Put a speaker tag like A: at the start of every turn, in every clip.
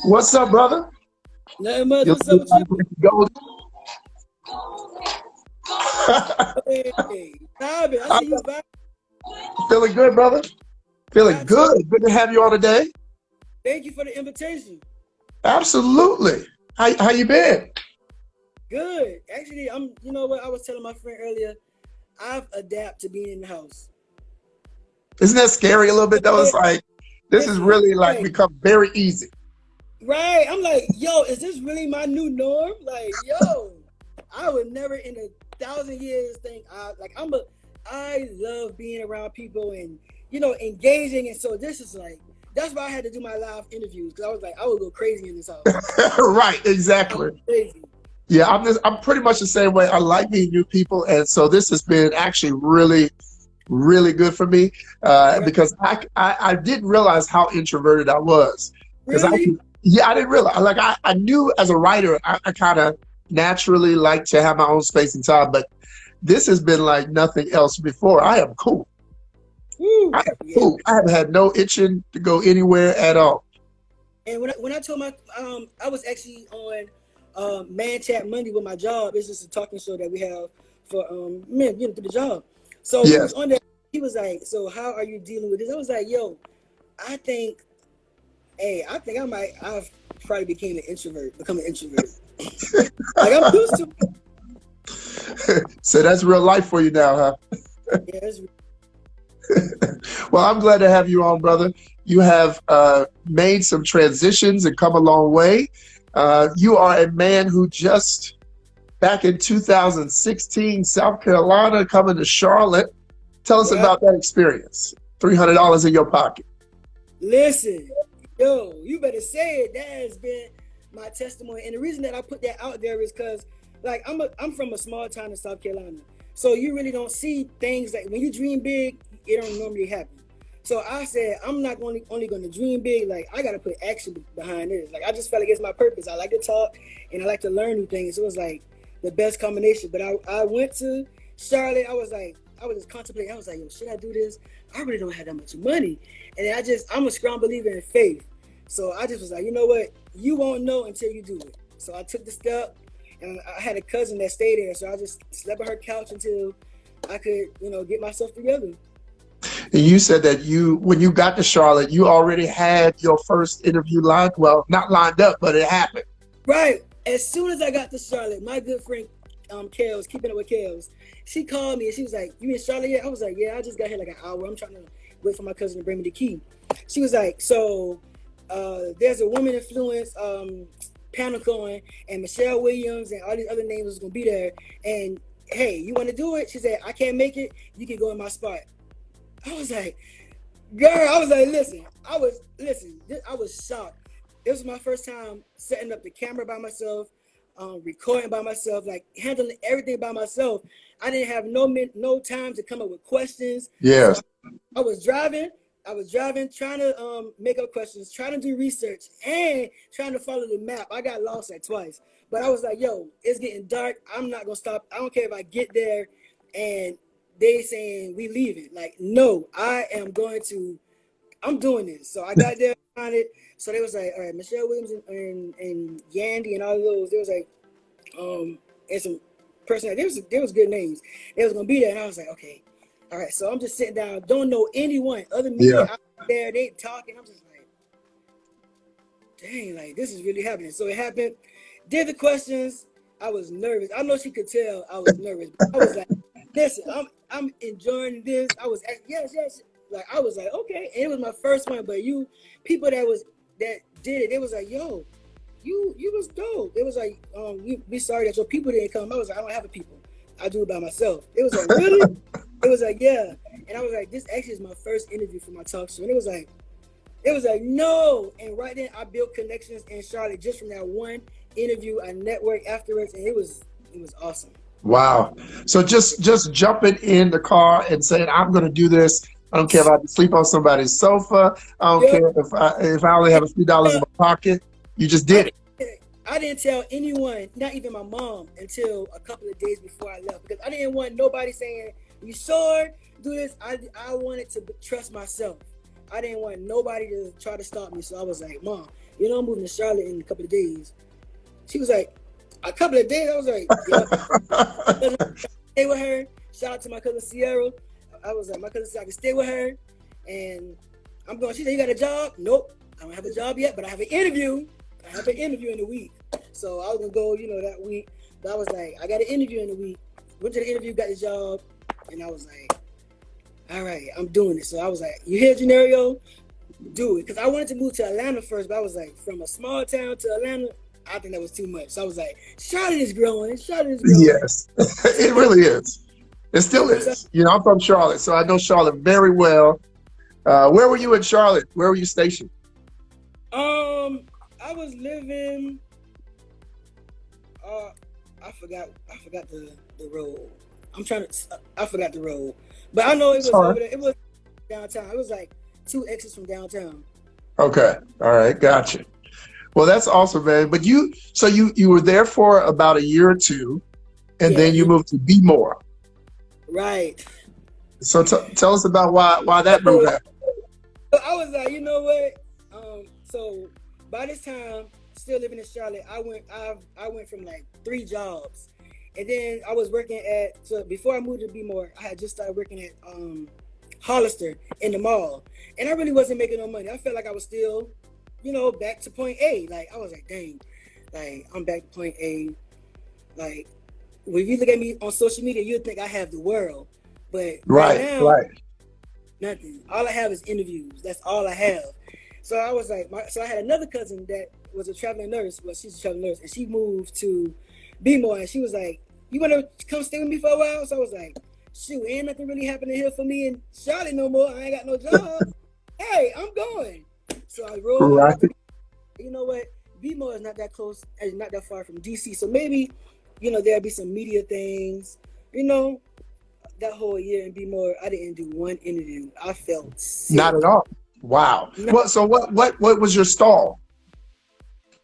A: What's up, brother?
B: Nothing much.
A: You
B: What's up with
A: go.
B: you? Hey, Bobby, I see you vibing.
A: Feeling good, brother? Feeling
B: I told
A: good. Good to have you on today.
B: Thank you for the invitation.
A: Absolutely. How you been?
B: Good. Actually, you know what? I was telling my friend earlier, I've adapted to being in the house.
A: Isn't that scary a little bit though? It's like this is
B: Listen,
A: really like
B: right,
A: become very easy.
B: right. I'm like, yo, is this really my new norm? Like, yo, I would never in 1,000 years think I love being around people and engaging. And so this is like, that's why I had to do my live interviews because I was like, I would go crazy in this house.
A: Right,
B: I
A: exactly.
B: would go crazy.
A: Yeah, I'm pretty much the same way. I like meeting new people, and so this has been actually really good for me
B: Right.
A: because I didn't realize how introverted I was because
B: Really?
A: I didn't realize like I knew as a writer I kind of naturally like to have my own space and time, but this has been like nothing else before. I am cool.
B: Woo.
A: I am
B: Yeah.
A: cool. I have had no itching to go anywhere at all.
B: And when I told my I was actually on Man Chat Monday with my job. It's just a talking show that we have for men, to the job. So we was
A: Yes.
B: on there. He was like, "So how are you dealing with this?" I was like, "Yo, I think, I think I've probably become an introvert. Like I'm used to it.
A: So that's real life for you now, huh?
B: Yeah, it's,
A: Well, I'm glad to have you on, brother. You have made some transitions and come a long way. You are a man who just back in 2016, South Carolina, coming to Charlotte. Tell us
B: right.
A: about that experience. $300 in your pocket.
B: Listen, yo, you better say it. That has been my testimony, and the reason that I put that out there is because, like, I'm from a small town in South Carolina, so you really don't see things like when you dream big, it don't normally happen. So I said I'm not only going to dream big. Like I got to put action behind this. Like I just felt like it's my purpose. I like to talk and I like to learn new things. So it was like the best combination. But I went to Charlotte. I was just contemplating. I was like, yo, should I do this? I really don't have that much money. And I'm a strong believer in faith. So I just was like, you know what? You won't know until you do it. So I took the step, and I had a cousin that stayed there. So I just slept on her couch until I could, get myself together.
A: And you said that when you got to Charlotte, you already had your first interview lined. Well, not lined up, but it happened.
B: Right. As soon as I got to Charlotte, my good friend, Kels, keeping up with Kels, she called me and she was like, "You in Charlotte yet?" I was like, "Yeah, I just got here like an hour. I'm trying to wait for my cousin to bring me the key." She was like, "So there's a woman influence panel going, and Michelle Williams and all these other names was gonna be there. And hey, you want to do it?" She said, "I can't make it. You can go in my spot." I was like, "Girl," I was like, I was shocked. This was my first time setting up the camera by myself, recording by myself, like handling everything by myself. I didn't have no time to come up with questions. So
A: Yes.
B: I was driving. Trying to make up questions, trying to do research, and trying to follow the map. I got lost like twice, but I was like, "Yo, it's getting dark. I'm not gonna stop. I don't care if I get there and they saying we leaving. Like, no, I'm doing this." So I got there, found it. So they was like, "All right, Michelle Williams and Yandy and all those." They was like, and some person. There was good names. They was gonna be there, and I was like, "Okay, all right." So I'm just sitting down, don't know anyone, other media
A: Yeah.
B: out there. They talking. I'm just like, dang, like this is really happening. So it happened. Did the questions. I was nervous. I know she could tell I was nervous. I was like, listen, I'm enjoying this. I was yes. Like I was like, okay. And it was my first one, but people that did it, it was like, yo, you was dope. It was like, we sorry that your people didn't come. I was like, I don't have a people. I do it by myself. It was like, really? It was like, yeah. And I was like, this actually is my first interview for my talk show. And it was like, no. And right then I built connections in Charlotte just from that one interview. I networked afterwards, and it was awesome.
A: Wow. So just jumping in the car and saying, I'm going to do this. I don't care if I have to sleep on somebody's sofa. I don't
B: Yep.
A: care if I only have a few dollars in my pocket. You just did it.
B: I didn't tell anyone, not even my mom, until a couple of days before I left, because I didn't want nobody saying, "You sure do this?" I wanted to trust myself. I didn't want nobody to try to stop me. So I was like, "Mom, I'm moving to Charlotte in a couple of days. She was like, a couple of days? I was like, yeah. Stay with her. Shout out to my cousin Sierra. I was like, my cousin said I can stay with her. And I'm going, she said, you got a job? Nope. I don't have a job yet, but I have an interview. I have an interview in a week. So I was going to go, that week. But I was like, I got an interview in a week. Went to the interview, got the job. And I was like, all right, I'm doing it. So I was like, you hear Johneri'o? Do it. Because I wanted to move to Atlanta first, but I was like, from a small town to Atlanta, I think that was too much. So I was like, Charlotte is growing. Charlotte is growing.
A: Yes, it really is. It still is. I'm from Charlotte, so I know Charlotte very well. Where were you in Charlotte? Where were you stationed?
B: I was living. I forgot the road. I forgot the road, but I know it was over there. It was downtown. It was like 2 exits from downtown.
A: Okay, all right, gotcha. Well, that's awesome, man. But you were there for about a year or two, and then you moved to Be More.
B: Right.
A: So tell us about why that move happened.
B: I was like, you know what? So by this time, still living in Charlotte, I went from like 3 jobs, and then I was working so before I moved to Be More, I had just started working at Hollister in the mall, and I really wasn't making no money. I felt like I was still, back to point A. Like I was like, dang, like I'm back to point A. Like if you look at me on social media, you'd think I have the world, but right now, nothing. All I have is interviews. That's all I have. So I was like, so I had another cousin that was a traveling nurse. Well, she's a traveling nurse, and she moved to Be More, and she was like, you want to come stay with me for a while? So I was like, shoot, ain't nothing really happening here for me in Charlotte no more. I ain't got no job. Hey, I'm going. So I rolled. Right. You know what? Be More is not that close and not that far from DC. So maybe, there'll be some media things. That whole year in Be More, I didn't do one interview. I felt sick.
A: Not at all. Wow. No. So what was your stall?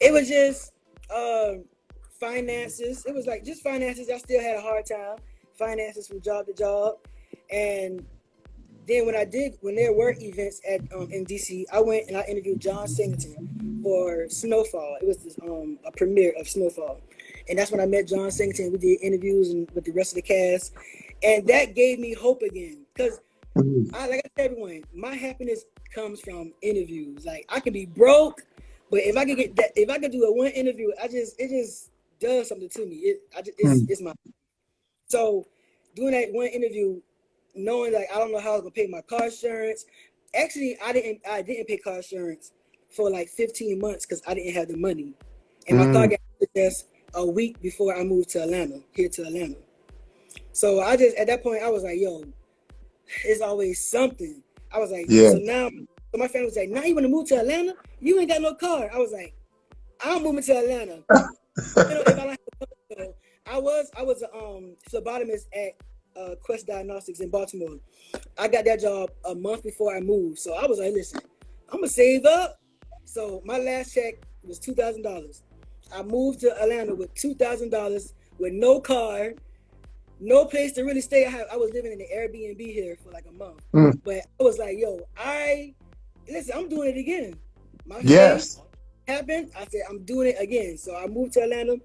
B: It was just finances. It was like just finances. I still had a hard time. Finances from job to job. And then when there were events in DC, I went and I interviewed John Singleton for Snowfall. It was this, a premiere of Snowfall. And that's when I met John Singleton. We did interviews with the rest of the cast. And that gave me hope again. Because like I tell everyone, my happiness comes from interviews. Like I can be broke, but if I could do a one interview, it just does something to me. It's my. So doing that one interview, knowing like I don't know how I was gonna pay my car insurance. Actually, I didn't pay car insurance for like 15 months because I didn't have the money, and my car got just a week before I moved to Atlanta. So at that point I was like, yo, it's always something. I was like, so my family was like, now you want to move to Atlanta? You ain't got no car. I was like, I'm moving to Atlanta. I was a phlebotomist at Quest Diagnostics in Baltimore. I got that job a month before I moved. So I was like, listen, I'm gonna save up. So my last check was $2,000. I moved to Atlanta with $2,000 with no car, no place to really stay. I was living in the Airbnb here for like a month. But I was like, yo, I'm doing it again. My face happened. I said, I'm doing it again. So I moved to Atlanta.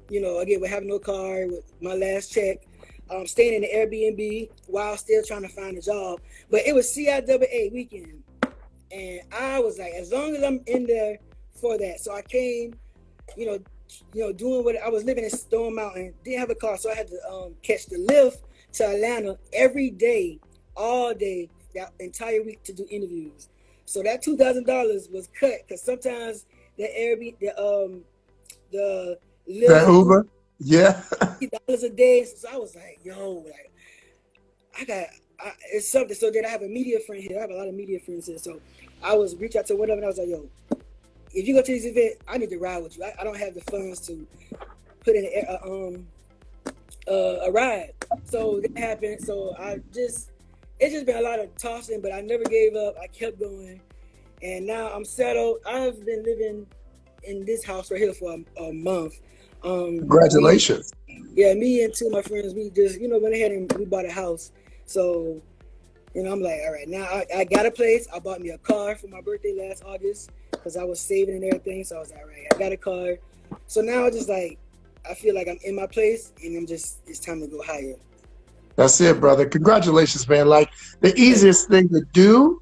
B: Again, with having no car, with my last check, staying in the Airbnb while still trying to find a job. But it was CIAA weekend. And I was like, as long as I'm in there for that. So I came, doing what I was living in Stone Mountain, didn't have a car. So I had to catch the lift to Atlanta every day, all day, that entire week to do interviews. So that $2,000 was cut because sometimes the Airbnb, the
A: Uber,
B: $50 a day. So I was like, yo, like it's something. So then I have a media friend here. I have a lot of media friends here. So I was reach out to one of them and I was like, yo, if you go to this event, I need to ride with you. I don't have the funds to put in a ride. So that happened. So it's just been a lot of tossing, but I never gave up. I kept going. And now I'm settled. I've been living in this house right here for a month.
A: Congratulations.
B: Me and two of my friends, we just, went ahead and we bought a house. So You know, I'm like, all right, now I got a place. I bought me a car for my birthday last August because I was saving and everything. So I was like, all right, I got a car. So now I just like, I feel like I'm in my place and it's time to go higher.
A: That's it, brother. Congratulations, man. Like the easiest thing to do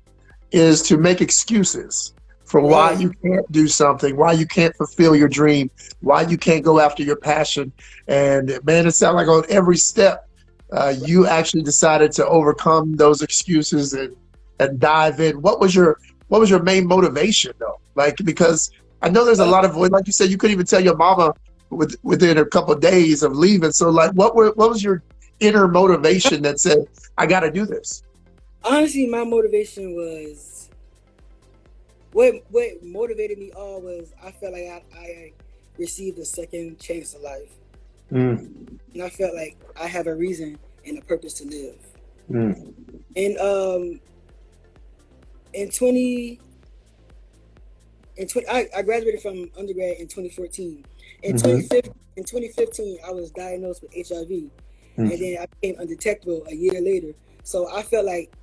A: is to make excuses for why
B: Right.
A: you can't do something, why you can't fulfill your dream, why you can't go after your passion. And man, it sounds like on every step, you actually decided to overcome those excuses and dive in. What was your main motivation though? Like, because I know there's a lot of, like you said, you couldn't even tell your mama within a couple of days of leaving. So like, what was your inner motivation that said, I got to do this?
B: Honestly, my motivation was what motivated me all was I felt like I received a second chance of life.
A: Mm.
B: And I felt like I have a reason and a purpose to live.
A: Mm.
B: And I graduated from undergrad in 2014. In 2015, I was diagnosed with HIV, and then I became undetectable a year later. So I felt like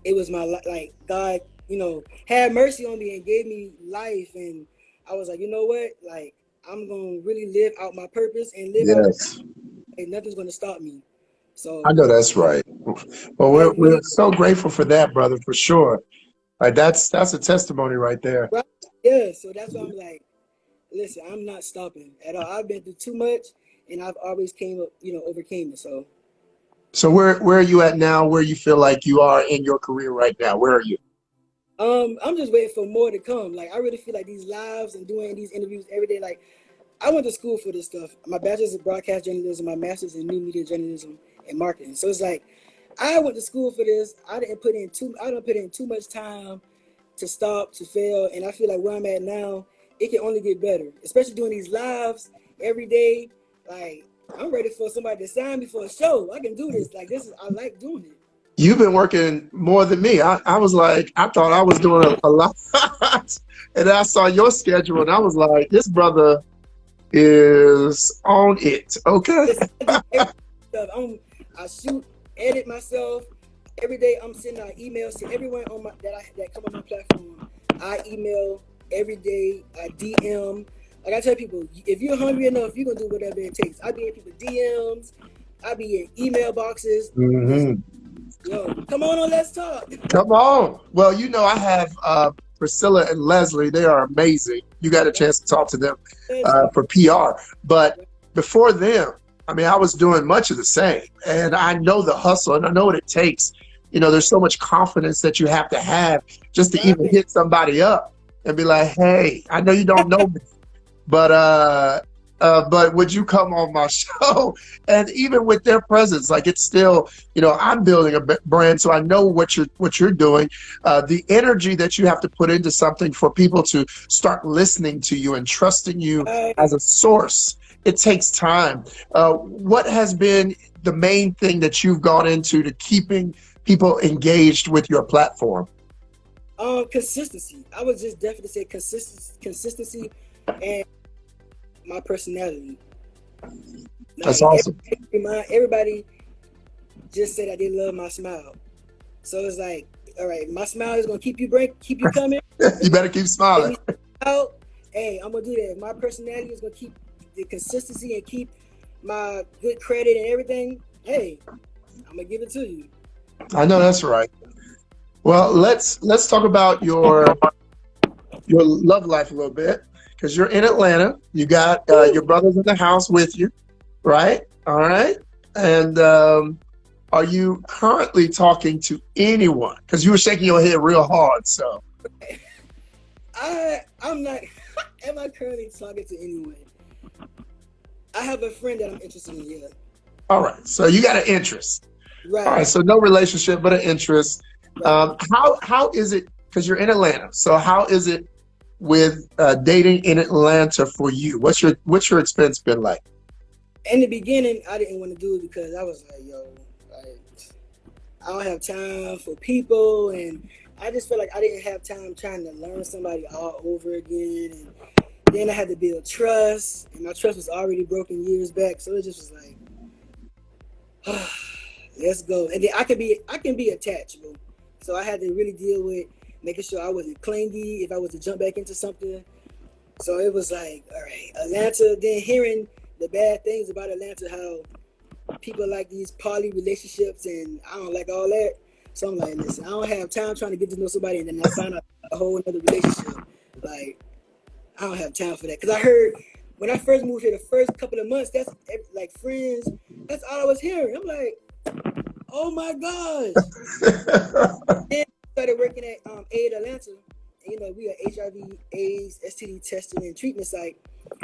B: it was my like God, you know, had mercy on me and gave me life, and I was like, you know what, like I'm gonna really live out my purpose and live out,
A: Yes,
B: and nothing's gonna stop me.
A: I
B: So
A: know that's right. Well,
B: I
A: we're
B: really,
A: so grateful for that, brother, for sure. Like that's a testimony right there.
B: right, yeah. So that's why I'm like, listen, I'm not stopping at all. I've been through too much, and I've always came up, you know, overcame it. So
A: So where are you at now? Where you feel like you are in your career right now? Where are you?
B: I'm just waiting for more to come. Like I really feel like these lives and doing these interviews every day. Like I went to school for this stuff. My bachelor's in broadcast journalism, my master's in new media journalism and marketing. So it's like I went to school for this. I didn't put in too much time to stop, to fail. And I feel like where I'm at now, it can only get better. Especially doing these lives every day. Like I'm ready for somebody to sign me for a show. I can do this. Like I like doing it.
A: You've been working more than me. I was like, I thought I was doing a lot. And I saw your schedule and I was like, this brother is on it. Okay.
B: Listen, I do every stuff. I shoot, edit myself. Every day I'm sending out emails to everyone on that come on my platform. I email every day. I DM. Like I tell people, if you're hungry enough, you're gonna do whatever it takes. I be in people DMs. I be in email boxes. Just,
A: Hmm.
B: yo, come on, let's talk.
A: Come on. Well, you know, I have Priscilla and Leslie. They are amazing. You got a chance to talk to them for PR. But before them, I mean, I was doing much of the same. And I know the hustle and I know what it takes. You know, there's so much confidence that you have to have just to even hit somebody up and be like, hey, I know you don't know me, but would you come on my show? And even with their presence, like it's still, you know, I'm building a brand, so I know what you're doing. The energy that you have to put into something for people to start listening to you and trusting you as a source, it takes time. What has been the main thing that you've gone into to keeping people engaged with your platform?
B: Consistency. I would just definitely say consistency and my personality.
A: That's
B: Like
A: awesome.
B: everybody just said that they love my smile. So it's like, all right, my smile is gonna keep you coming.
A: You better keep smiling.
B: Out. Hey, I'm gonna do that. My personality is gonna keep the consistency and keep my good credit and everything. Hey, I'm gonna give it to you.
A: I know that's right. Well, let's talk about your love life a little bit, because you're in Atlanta. You got your brothers in the house with you, right? All right. And are you currently talking to anyone? Because you were shaking your head real hard. So
B: I'm not. Am I currently talking to anyone? I have a friend that I'm interested in. Yeah.
A: all right. So you got an interest.
B: Right.
A: All right. So no relationship, but an interest.
B: Right.
A: How is it? Because you're in Atlanta. So how is it with dating in Atlanta for you? What's your expense been like?
B: In the beginning, I didn't want to do it because I was like, yo, like, I don't have time for people, and I just felt like I didn't have time trying to learn somebody all over again. And then I had to build trust, and my trust was already broken years back. So it just was like, let's go. And then I can be attachable. So I had to really deal with making sure I wasn't clingy if I was to jump back into something. So it was like, all right, Atlanta, then hearing the bad things about Atlanta, how people like these poly relationships, and I don't like all that. So I'm like, listen, I don't have time trying to get to know somebody and then I find out a whole other relationship. Like, I don't have time for that. Because I heard when I first moved here, the first couple of months, that's like friends, that's all I was hearing. I'm like, oh my gosh. Then I started working at Aid Atlanta. You know, we are HIV, AIDS, STD testing and treatment site,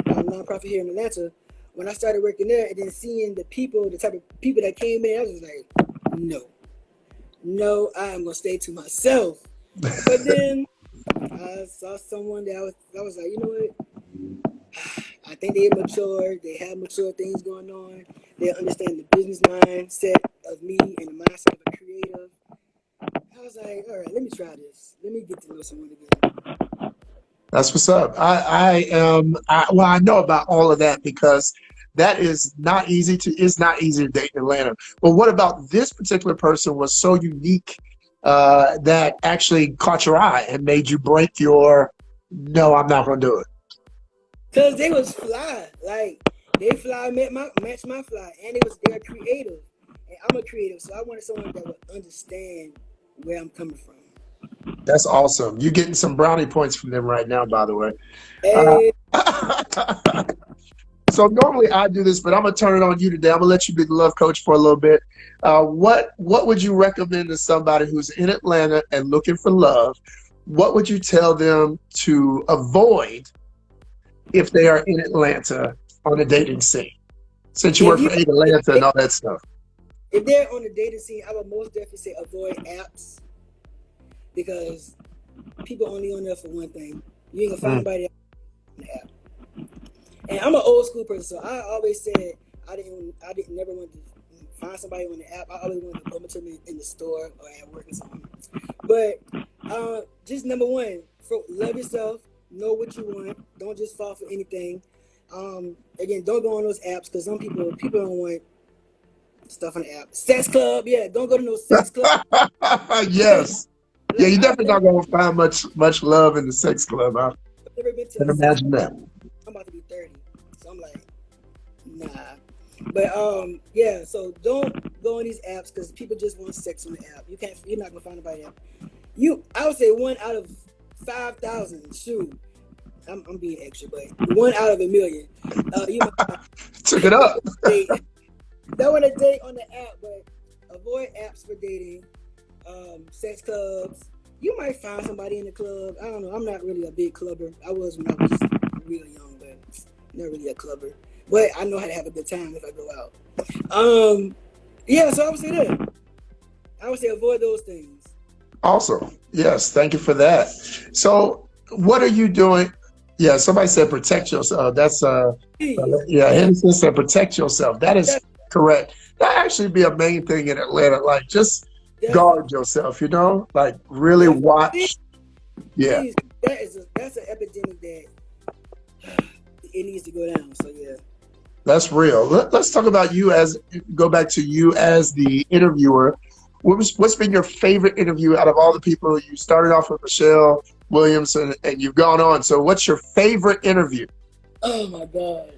B: nonprofit here in Atlanta. When I started working there and then seeing the type of people that came in, I was like, no, I am gonna stay to myself. But then I saw someone that I was like, you know what? I think they mature. They have mature things going on. They understand the business mindset of me and the mindset of a creative. I was like, all right, let me try this. Let me get to know someone again.
A: That's what's up. I know about all of that because that is not easy to date in Atlanta. But what about this particular person was so unique that actually caught your eye and made you break your, no, I'm not going to do it?
B: Because they was fly. Like, they fly, match my fly. And they're creative. And I'm a creative, so I wanted someone that would understand where I'm coming from.
A: That's awesome. You're getting some brownie points from them right now, by the way.
B: Hey.
A: So normally I do this, but I'm going to turn it on you today. I'm going to let you be the love coach for a little bit. What would you recommend to somebody who's in Atlanta and looking for love? What would you tell them to avoid if they are in Atlanta on the dating scene? Since you work for Atlanta and all that stuff.
B: If they're on the dating scene, I would most definitely say avoid apps. Because people only on there for one thing. You ain't gonna find nobody on the app. And I'm an old school person, so I always said I didn't never want to find somebody on the app. I always wanted to come to them in the store or at work or something. But just number one, love yourself, know what you want, don't just fall for anything. Again, don't go on those apps because some people don't want stuff on the app. Sex club, yeah, don't go to no sex club.
A: Yes. Yeah, you're definitely not going to find much love in the sex club. I've never been to imagine that.
B: I'm about to be 30, so I'm like, nah. But yeah, so don't go on these apps because people just want sex on the app. You're not gonna find nobody app. I would say 1 out of 5,000. Shoot, I'm being extra, but 1 out of 1,000,000. You might
A: took it up.
B: Don't want to date on the app, but avoid apps for dating. Sex clubs. You might find somebody in the club. I don't know. I'm not really a big clubber. I was when I was real young, but not really a clubber. But I know how to have a good time if I go out. Yeah, so I would say that. I would say avoid those things.
A: Awesome. Yes, thank you for that. So what are you doing? Yeah, somebody said protect yourself. That's Henderson said protect yourself. That is correct. That actually be a main thing in Atlanta. Like just guard yourself, like really watch. Yeah.
B: That's an epidemic that it needs to go down. So yeah.
A: That's real. Let's talk about go back to you as the interviewer. What's been your favorite interview out of all the people? You started off with Michelle Williams and you've gone on. So what's your favorite interview?
B: Oh my gosh.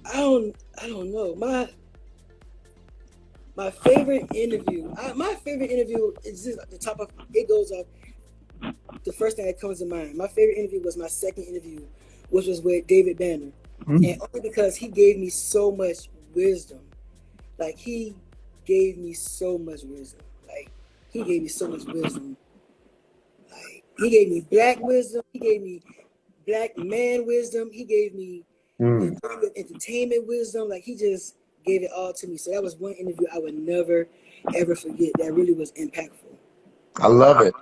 B: I don't know. My favorite interview. My favorite interview is just at the top of it goes up. The first thing that comes to mind. My favorite interview was my second interview, which was with David Banner, and only because he gave me so much wisdom. Like he gave me so much wisdom. Like he gave me so much wisdom. Like he gave me black wisdom. He gave me black man wisdom. He gave me entertainment wisdom. Like he just gave it all to me. So that was one interview I would never ever forget. That really was impactful.
A: I love it.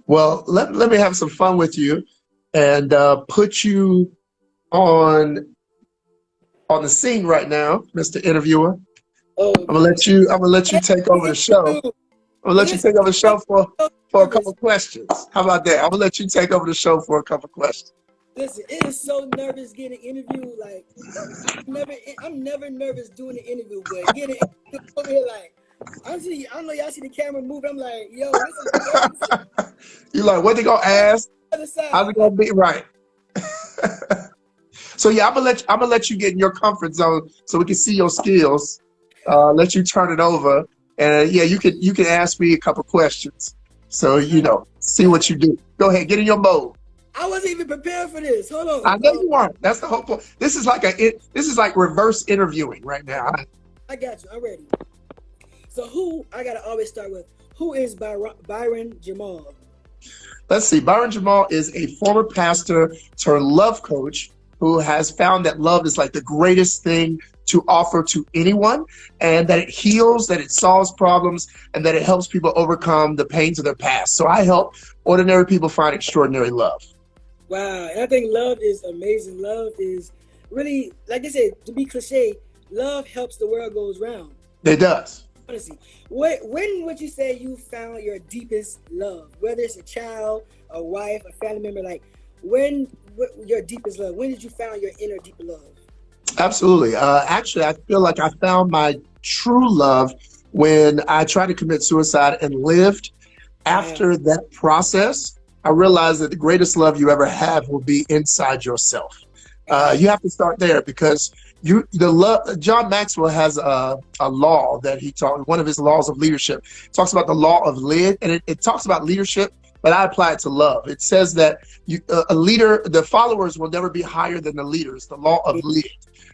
A: Well, let me have some fun with you and put you on the scene right now, Mr. Interviewer.
B: Oh,
A: I'm gonna let you take over the show. I'm gonna let you take over the show for a couple questions. How about that? I'm gonna let you take over the show for a couple questions.
B: Listen, it is so nervous getting interviewed. Like, I'm never nervous doing the interview, but getting interviewed over here, like, I don't know, y'all see the camera move. I'm like, yo, this is crazy.
A: You're like, what they gonna ask?
B: Other side.
A: How's it gonna be? Right. So yeah, I'm gonna let you get in your comfort zone so we can see your skills. Let you turn it over, and yeah, you can ask me a couple questions. So see what you do. Go ahead, get in your mode.
B: I wasn't even prepared for this. Hold on.
A: I know you aren't. That's the whole point. This is like reverse interviewing right now.
B: I got you. I'm ready. So I gotta always start with, who is Byron Jamal?
A: Let's see. Byron Jamal is a former pastor turned love coach who has found that love is like the greatest thing to offer to anyone, and that it heals, that it solves problems, and that it helps people overcome the pains of their past. So I help ordinary people find extraordinary love.
B: Wow, and I think love is amazing. Love is really, like I said, to be cliche, love helps the world goes round.
A: It does.
B: Honestly, when would you say you found your deepest love? Whether it's a child, a wife, a family member, like your deepest love? When did you find your inner deep love?
A: Absolutely. Actually, I feel like I found my true love when I tried to commit suicide and lived. After that process, I realized that the greatest love you ever have will be inside yourself. You have to start there, because John Maxwell has a law that he taught, one of his laws of leadership. It talks about the law of lid, and it talks about leadership, but I apply it to love. It says that a leader, the followers will never be higher than the leaders, the law of lid.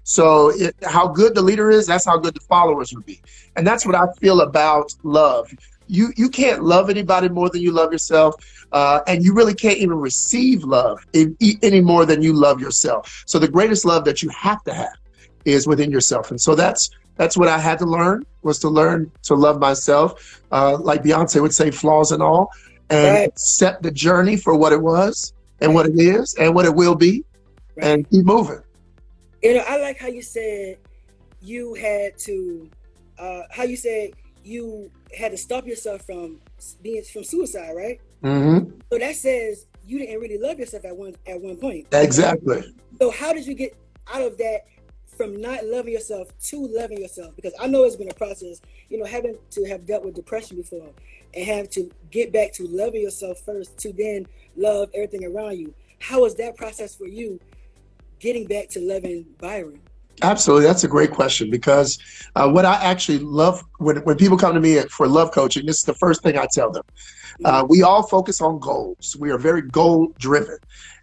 A: So how good the leader is, that's how good the followers will be. And that's what I feel about love. You can't love anybody more than you love yourself. And you really can't even receive love any more than you love yourself. So the greatest love that you have is within yourself. And so that's what I had to learn, was to learn to love myself. Like Beyonce would say, flaws and all, and accept the journey for what it was and what it is and what it will be, and keep moving.
B: I like how you said you had to stop yourself from suicide, right?
A: Mm-hmm.
B: So that says you didn't really love yourself at one point.
A: Exactly.
B: So how did you get out of that, from not loving yourself to loving yourself? Because I know it's been a process, having to have dealt with depression before and have to get back to loving yourself first to then love everything around you. How was that process for you, getting back to loving Byron?
A: Absolutely. That's a great question, because what I actually love when people come to me for love coaching, this is the first thing I tell them. We all focus on goals. We are very goal driven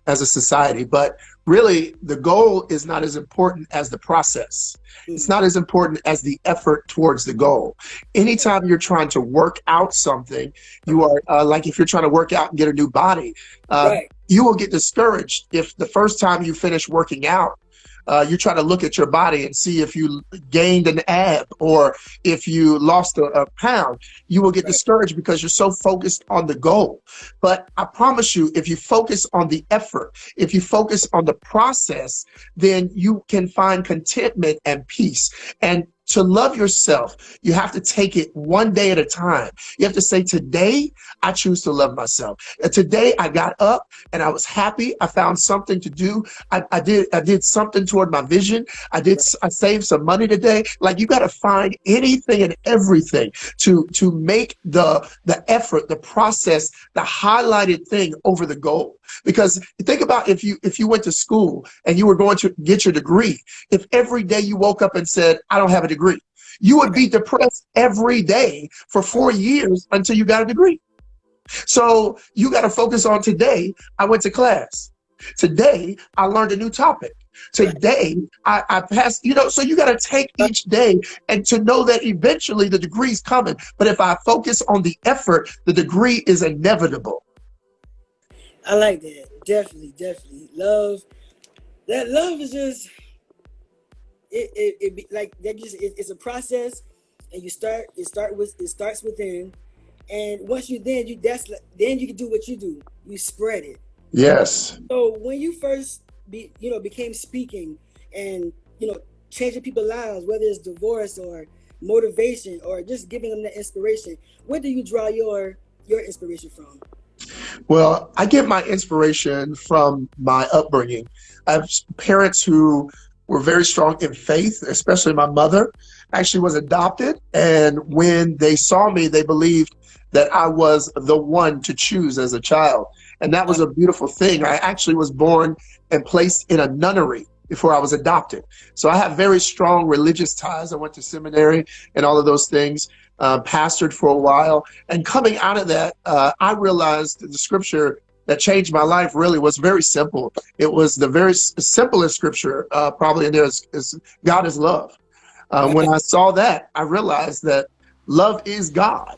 A: as a society, but really the goal is not as important as the process. It's not as important as the effort towards the goal. Anytime you're trying to work out something, you are like, if you're trying to work out and get a new body, you will get discouraged if the first time you finish working out, you try to look at your body and see if you gained an ab or if you lost a pound. You will get discouraged because you're so focused on the goal. But I promise you, if you focus on the effort, if you focus on the process, then you can find contentment and peace. And to love yourself, you have to take it one day at a time. You have to say, today, I choose to love myself. Today, I got up and I was happy. I found something to do. I did something toward my vision. I saved some money today. Like, you got to find anything and everything to make the effort, the process, the highlighted thing over the goal. Because think about if you went to school and you were going to get your degree, if every day you woke up and said, I don't have a degree, you would be depressed every day for 4 years until you got a degree. So you got to focus on today. I went to class. Today, I learned a new topic. Today, I passed, so you got to take each day and to know that eventually the degree's coming. But if I focus on the effort, the degree is inevitable.
B: I like that. Definitely. Love is just, it's a process, and it starts within. And once you then you can do what you do. You spread it.
A: Yes.
B: So when you first became speaking and changing people's lives, whether it's divorce or motivation or just giving them that inspiration, where do you draw your inspiration from?
A: Well, I get my inspiration from my upbringing. I have parents who were very strong in faith, especially my mother actually was adopted. And when they saw me, they believed that I was the one to choose as a child. And that was a beautiful thing. I actually was born and placed in a nunnery before I was adopted. So I have very strong religious ties. I went to seminary and all of those things, pastored for a while. And coming out of that, I realized the scripture that changed my life really was very simple. It was the very simplest scripture probably in there is God is love. When I saw that, I realized that love is God.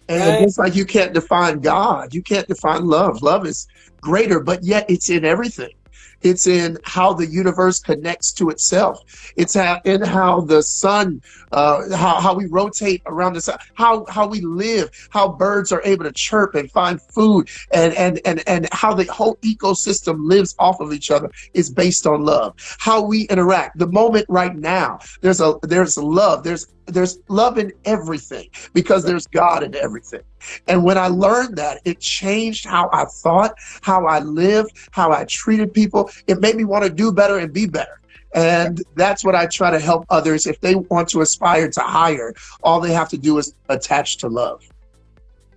A: And just like you can't define God, you can't define love. Love is greater, but yet it's in everything. It's in how the universe connects to itself. It's in how the sun, how we rotate around the sun, how we live, how birds are able to chirp and find food, and how the whole ecosystem lives off of each other is based on love. How we interact. The moment right now, there's love. There's love in everything because there's God in everything. And when I learned that, it changed how I thought, how I lived, how I treated people. It made me want to do better and be better. And that's what I try to help others. If they want to aspire to higher, all they have to do is attach to love.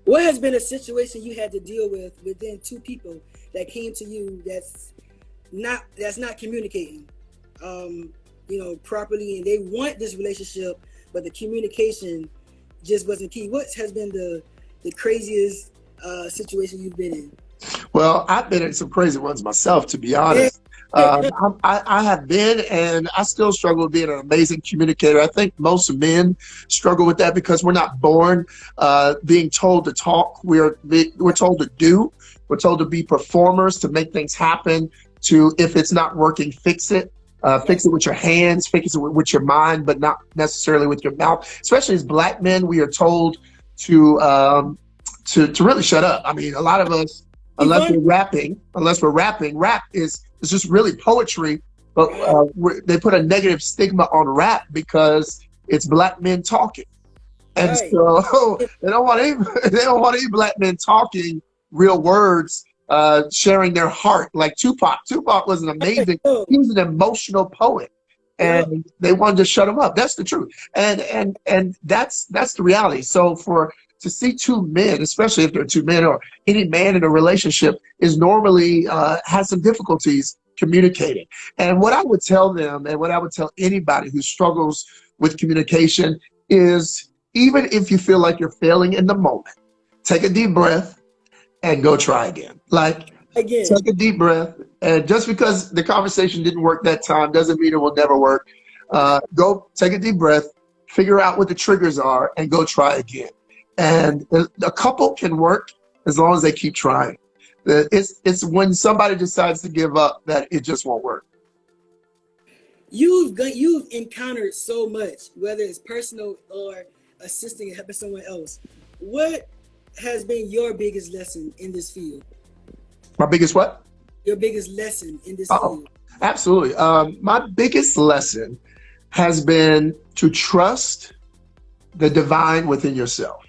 B: What has been a situation you had to deal with within two people that came to you that's not communicating, properly, and they want this relationship, but the communication just wasn't key? What has been the craziest situation you've been in?
A: Well, I've been in some crazy ones myself, to be honest. I have been, and I still struggle with being an amazing communicator. I think most men struggle with that because we're not born being told to talk. We're told to do. We're told to be performers, to make things happen, to, if it's not working, fix it. Fix it with your hands, fix it with your mind, but not necessarily with your mouth. Especially as Black men, we are told to really shut up. I mean, a lot of us, unless we're rapping, rap is just really poetry, but they put a negative stigma on rap because it's Black men talking, and so they don't want any Black men talking real words, sharing their heart like Tupac. Tupac was an amazing, he was an emotional poet, and they wanted to shut him up. That's the truth, and that's the reality. So to see two men, especially if they're two men or any man in a relationship, is normally has some difficulties communicating. And what I would tell them, and what I would tell anybody who struggles with communication, is even if you feel like you're failing in the moment, take a deep breath and go try again. Take a deep breath. And just because the conversation didn't work that time doesn't mean it will never work. Go take a deep breath, figure out what the triggers are, and go try again. And a couple can work as long as they keep trying. It's when somebody decides to give up that it just won't work.
B: You've encountered so much, whether it's personal or assisting and helping someone else. What has been your biggest lesson in this field?
A: My biggest what?
B: Your biggest lesson in this field.
A: Absolutely. My biggest lesson has been to trust the divine within yourself.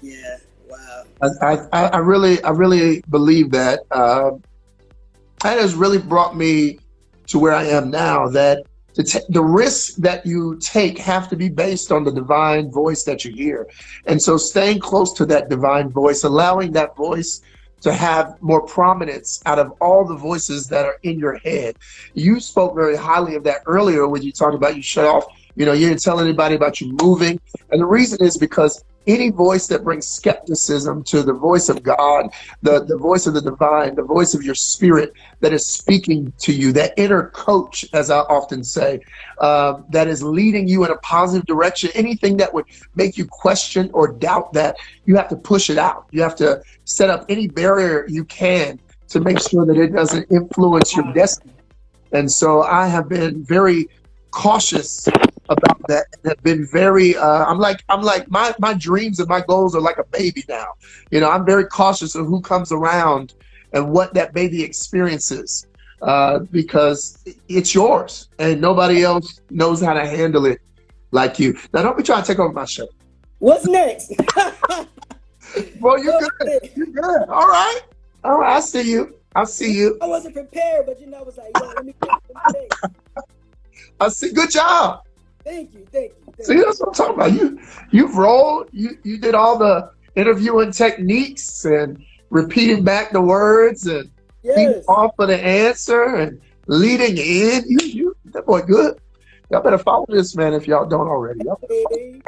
B: Yeah. Wow.
A: I really believe that. That has really brought me to where I am now, that the risks that you take have to be based on the divine voice that you hear. And so staying close to that divine voice, allowing that voice to have more prominence out of all the voices that are in your head. You spoke very highly of that earlier when you talked about you shut off, you didn't tell anybody about you moving. And the reason is because any voice that brings skepticism to the voice of God, the voice of the divine, the voice of your spirit that is speaking to you, that inner coach, as I often say, that is leading you in a positive direction, anything that would make you question or doubt that, you have to push it out. You have to set up any barrier you can to make sure that it doesn't influence your destiny. And so I have been very cautious about that, and have been very I'm like my dreams and my goals are like a baby now. I'm very cautious of who comes around and what that baby experiences, because it's yours and nobody else knows how to handle it like you. Now don't be trying to take over my show.
B: What's next?
A: Well, you're good. You're good. All right. Oh, I see you. I see you.
B: I wasn't prepared, but I was like, yo, let me think.
A: I see. Good job.
B: Thank you, thank you.
A: See, that's what I'm talking about. You've rolled. You did all the interviewing techniques and repeating back the words and feeding
B: Yes.
A: off of the answer and leading in. That boy good. Y'all better follow this man if y'all don't already.
B: Hey.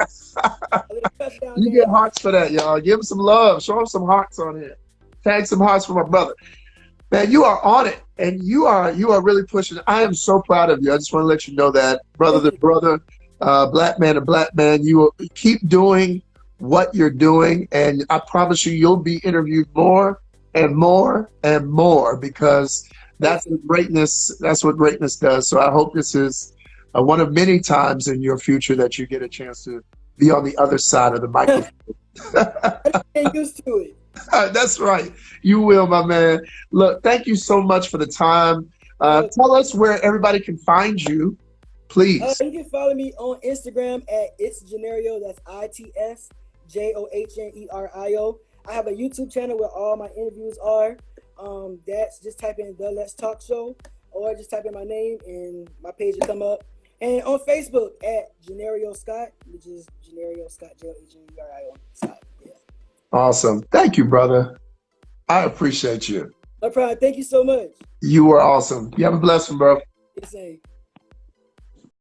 A: You get hearts for that, y'all. Give him some love. Show him some hearts on here. Tag some hearts for my brother. Man, you are on it, and you are really pushing. I am so proud of you. I just want to let you know that, brother to brother, black man to black man, you will keep doing what you're doing, and I promise you'll be interviewed more and more and more, because that's what greatness does. So I hope this is one of many times in your future that you get a chance to be on the other side of the microphone.
B: Get used to it.
A: That's right. You will, my man. Look, thank you so much for the time. Tell us where everybody can find you, please.
B: You can follow me on Instagram at It's Johneri'o. That's ITSJOHNERIO. I have a YouTube channel where all my interviews are. That's just type in The Let's Talk Show, or just type in my name and my page will come up. And on Facebook at Johneri'o Scott, which is Johneri'o Scott, JOHNERIO Scott. Yeah.
A: Awesome. Thank you, brother. I appreciate you.
B: No problem. Thank you so much.
A: You were awesome. You have a blessed one, bro.
B: It's a